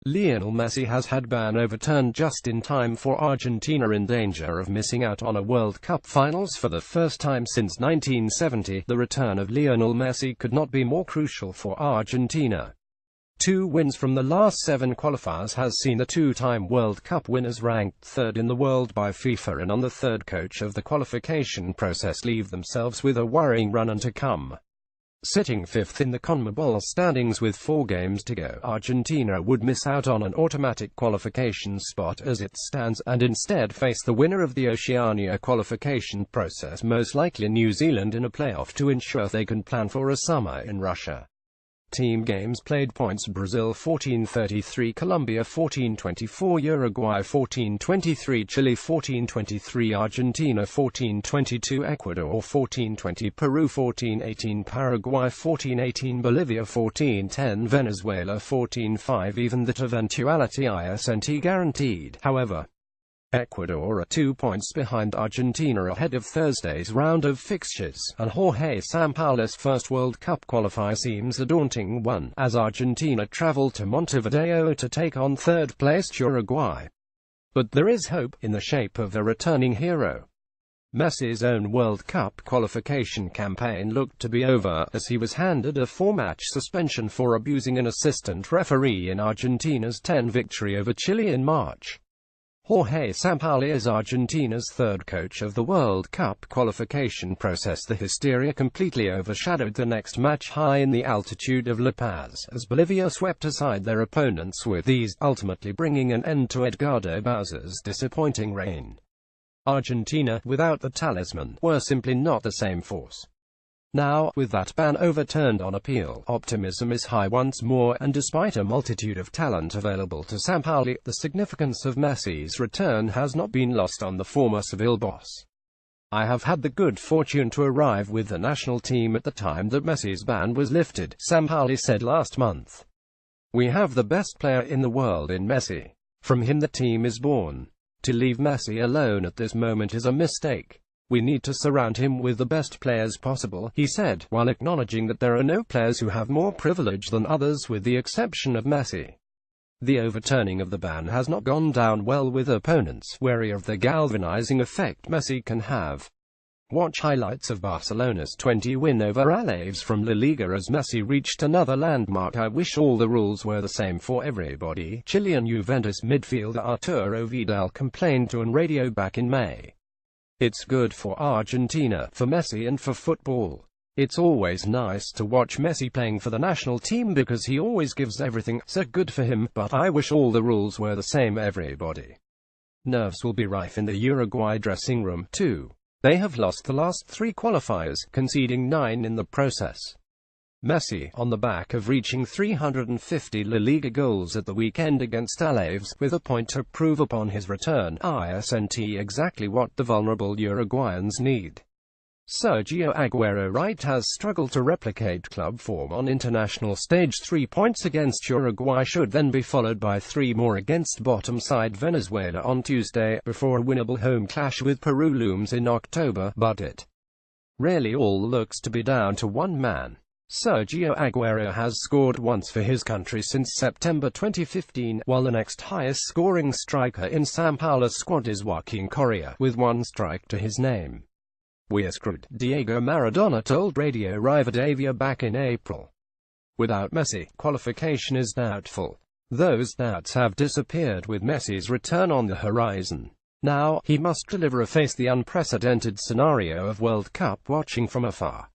Lionel Messi has had ban overturned just in time for Argentina, in danger of missing out on a World Cup finals for the first time since 1970. The return of Lionel Messi could not be more crucial for Argentina. 2 wins from the last 7 qualifiers has seen the 2-time World Cup winners, ranked 3rd in the world by FIFA and on the 3rd coach of the qualification process, leave themselves with a worrying run to come. Sitting 5th in the CONMEBOL standings with 4 games to go, Argentina would miss out on an automatic qualification spot as it stands, and instead face the winner of the Oceania qualification process, most likely New Zealand, in a playoff to ensure they can plan for a summer in Russia. Team games played: points: Brazil 14-33, Colombia 14-24, Uruguay 14-23, Chile 14-23, Argentina 14-22, Ecuador 14-20, Peru 14-18, Paraguay 14-18, Bolivia 14-10, Venezuela 14-5. Even that eventuality isn't guaranteed, however. Ecuador are 2 points behind Argentina ahead of Thursday's round of fixtures, and Jorge Sampaoli's first World Cup qualifier seems a daunting one, as Argentina travel to Montevideo to take on third-placed Uruguay. But there is hope, in the shape of the returning hero. Messi's own World Cup qualification campaign looked to be over, as he was handed a 4-match suspension for abusing an assistant referee in Argentina's 10 victory over Chile in March. Jorge Sampaoli is Argentina's 3rd coach of the World Cup qualification process. The hysteria completely overshadowed the next match high in the altitude of La Paz, as Bolivia swept aside their opponents with ease, ultimately bringing an end to Edgardo Bauza's disappointing reign. Argentina, without the talisman, were simply not the same force. Now, with that ban overturned on appeal, optimism is high once more, and despite a multitude of talent available to Sampaoli, the significance of Messi's return has not been lost on the former Seville boss. "I have had the good fortune to arrive with the national team at the time that Messi's ban was lifted," Sampaoli said last month. "We have the best player in the world in Messi. From him the team is born. To leave Messi alone at this moment is a mistake. We need to surround him with the best players possible," he said, while acknowledging that there are no players who have more privilege than others, with the exception of Messi. The overturning of the ban has not gone down well with opponents, wary of the galvanizing effect Messi can have. Watch highlights of Barcelona's 20 win over Alaves from La Liga as Messi reached another landmark. "I wish all the rules were the same for everybody," Chilean Juventus midfielder Arturo Vidal complained to an radio back in May. "It's good for Argentina, for Messi and for football. It's always nice to watch Messi playing for the national team because he always gives everything, so good for him, but I wish all the rules were the same everybody." Nerves will be rife in the Uruguay dressing room, too. They have lost the last 3 qualifiers, conceding 9 in the process. Messi, on the back of reaching 350 La Liga goals at the weekend against Alaves, with a point to prove upon his return, isn't exactly what the vulnerable Uruguayans need. Sergio Aguero right has struggled to replicate club form on international stage. 3 points against Uruguay should then be followed by 3 more against bottom side Venezuela on Tuesday, before a winnable home clash with Peru looms in October, but it really all looks to be down to one man. Sergio Aguero has scored once for his country since September 2015, while the next highest scoring striker in Sampaoli's squad is Joaquin Correa, with 1 strike to his name. "We're screwed," Diego Maradona told Radio Rivadavia back in April. Without Messi, qualification is doubtful. Those doubts have disappeared with Messi's return on the horizon. Now, he must deliver or face the unprecedented scenario of World Cup watching from afar.